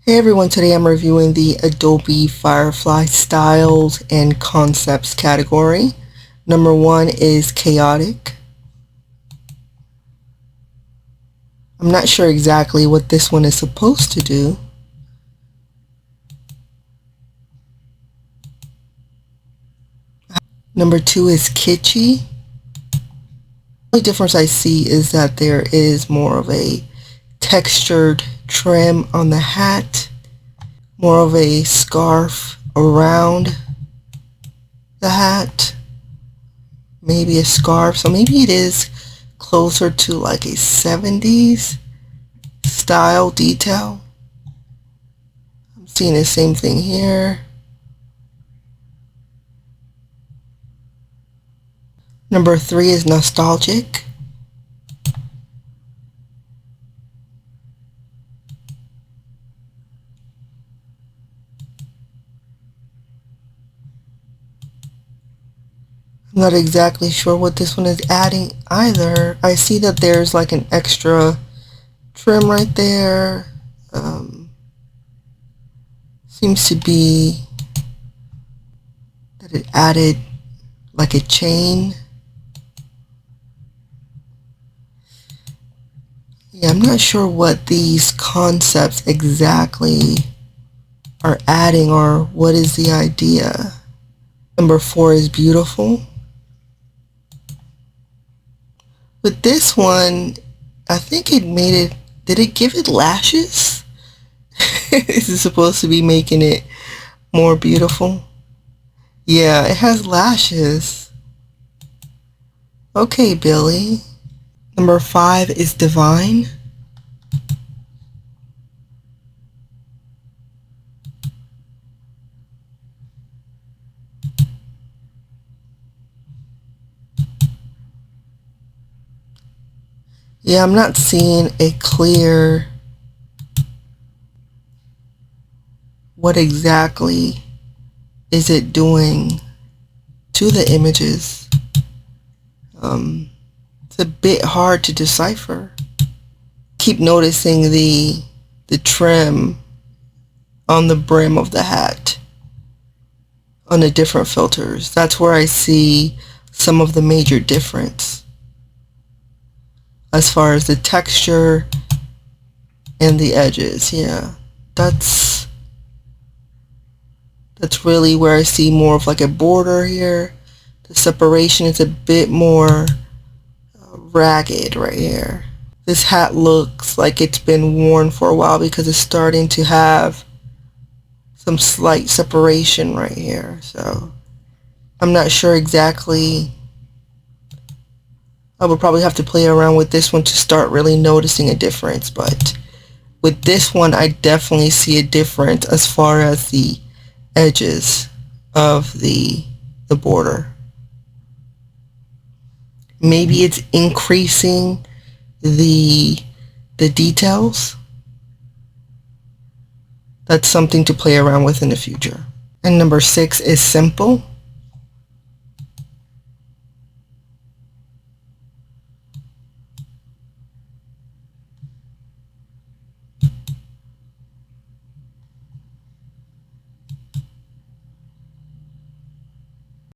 Hey everyone, today I'm reviewing the Adobe Firefly Styles and Concepts category. Number 1 is Chaotic. I'm not sure exactly what this one is supposed to do. Number 2 is Kitschy. The only difference I see is that there is more of a textured trim on the hat, more of a scarf around the hat, maybe a scarf, so maybe it is closer to like a 70s style detail. I'm seeing the same thing here. Number 3 is Nostalgic. I'm not exactly sure what this one is adding either. I see that there's like an extra trim right there. Seems to be that it added like a chain. Yeah, I'm not sure what these concepts exactly are adding or what is the idea. Number 4 is Beautiful. With this one, I think it made it, did it give it lashes? Is it supposed to be making it more beautiful? Yeah, it has lashes. Okay, Billy. Number 5 is Divine. Yeah, I'm not seeing a clear what exactly is it doing to the images. It's a bit hard to decipher. Keep noticing the trim on the brim of the hat on the different filters. That's where I see some of the major difference as far as the texture and the edges. Yeah, that's really where I see more of like a border here. The separation is a bit more ragged right here. This hat looks like it's been worn for a while because it's starting to have some slight separation right here. So I'm not sure exactly. I would probably have to play around with this one to start really noticing a difference, but with this one I definitely see a difference as far as the edges of the border. Maybe it's increasing the details. That's something to play around with in the future. And number 6 is Simple.